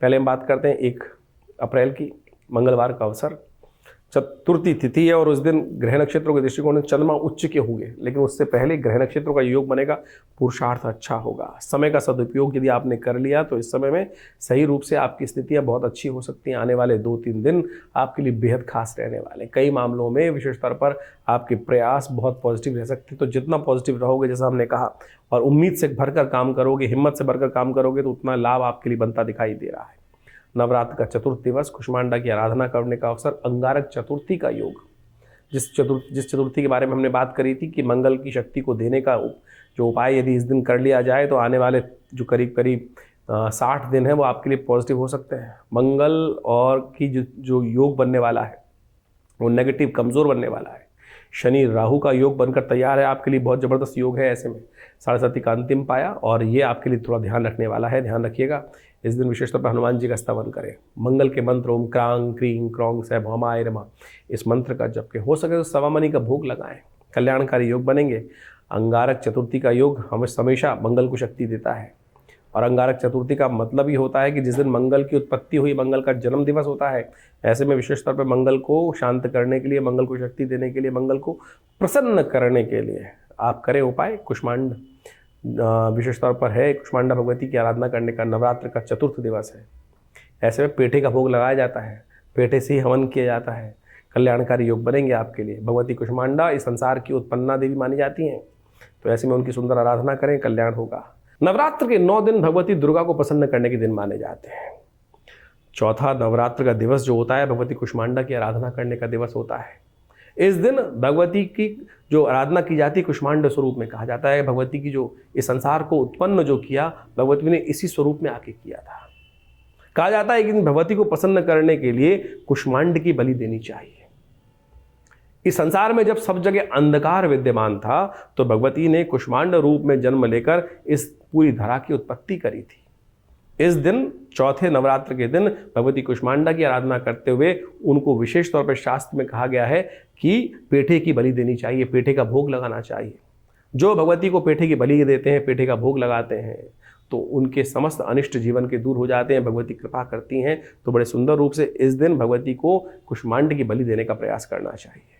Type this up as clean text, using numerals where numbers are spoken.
पहले हम बात करते हैं 1 अप्रैल की, मंगलवार का अवसर, चतुर्थी तिथि है और उस दिन ग्रह नक्षत्रों के दृष्टिकोण से चंद्रमा उच्च के होंगे, लेकिन उससे पहले ग्रह नक्षत्रों का योग बनेगा, पुरुषार्थ अच्छा होगा। समय का सदुपयोग यदि आपने कर लिया तो इस समय में सही रूप से आपकी स्थितियां बहुत अच्छी हो सकती हैं। आने वाले 2-3 दिन आपके लिए बेहद खास रहने वाले हैं। कई मामलों में विशेष तौर पर आपके प्रयास बहुत पॉजिटिव रह सकते हैं, तो जितना पॉजिटिव रहोगे, जैसा हमने कहा, और उम्मीद से भरकर काम करोगे, हिम्मत से भरकर काम करोगे, तो उतना लाभ आपके लिए बनता दिखाई दे रहा है। नवरात्र का चतुर्थ दिवस, कुष्मांडा की आराधना करने का अवसर, अंगारक चतुर्थी का योग। जिस चतुर्थी के बारे में हमने बात करी थी कि मंगल की शक्ति को देने का जो उपाय यदि इस दिन कर लिया जाए तो आने वाले जो करीब करीब 60 दिन है वो आपके लिए पॉजिटिव हो सकते हैं। मंगल और की जो योग बनने वाला है वो नेगेटिव कमज़ोर बनने वाला है। शनि राहु का योग बनकर तैयार है, आपके लिए बहुत ज़बरदस्त योग है। ऐसे में 7:30 का अंतिम पाया, और ये आपके लिए थोड़ा ध्यान रखने वाला है। ध्यान रखिएगा, इस दिन विशेष तौर पर हनुमान जी का स्तवन करें। मंगल के मंत्र ओम क्रांग क्रीं क्रौंग सै भौमाय रमा, इस मंत्र का जप के हो सके तो सवा मनी का भोग लगाएं। कल्याणकारी योग बनेंगे। अंगारक चतुर्थी का योग हमेशा मंगल को शक्ति देता है, और अंगारक चतुर्थी का मतलब ही होता है कि जिस दिन मंगल की उत्पत्ति हुई, मंगल का जन्म दिवस होता है। ऐसे में विशेष तौर पर मंगल को शांत करने के लिए, मंगल को शक्ति देने के लिए, मंगल को प्रसन्न करने के लिए आप करें उपाय। कुष्मांड विशेष तौर पर है, कुष्मांडा भगवती की आराधना करने का नवरात्र का चतुर्थ दिवस है। ऐसे में पेठे का भोग लगाया जाता है, पेठे से ही हवन किया जाता है। कल्याणकारी योग बनेंगे आपके लिए। भगवती कुष्मांडा इस संसार की उत्पन्ना देवी मानी जाती हैं, तो ऐसे में उनकी सुंदर आराधना करें, कल्याण होगा। नवरात्र के 9 दिन भगवती दुर्गा को प्रसन्न करने के दिन माने जाते हैं। चौथा नवरात्र का दिवस जो होता है, भगवती कुष्मांडा की आराधना करने का दिवस होता है। इस दिन भगवती की जो आराधना की जाती है कुष्मांड स्वरूप में, कहा जाता है भगवती की जो इस संसार को उत्पन्न जो किया, भगवती ने इसी स्वरूप में आके किया था। कहा जाता है कि भगवती को प्रसन्न करने के लिए कुष्मांड की बलि देनी चाहिए। इस संसार में जब सब जगह अंधकार विद्यमान था, तो भगवती ने कुष्मांड रूप में जन्म लेकर इस पूरी धरा की उत्पत्ति करी थी। इस दिन, चौथे नवरात्र के दिन, भगवती कुष्मांडा की आराधना करते हुए उनको विशेष तौर पर शास्त्र में कहा गया है कि पेठे की बलि देनी चाहिए, पेठे का भोग लगाना चाहिए। जो भगवती को पेठे की बलि देते हैं, पेठे का भोग लगाते हैं, तो उनके समस्त अनिष्ट जीवन के दूर हो जाते हैं, भगवती कृपा करती हैं। तो बड़े सुंदर रूप से इस दिन भगवती को कुष्मांड की बलि देने का प्रयास करना चाहिए।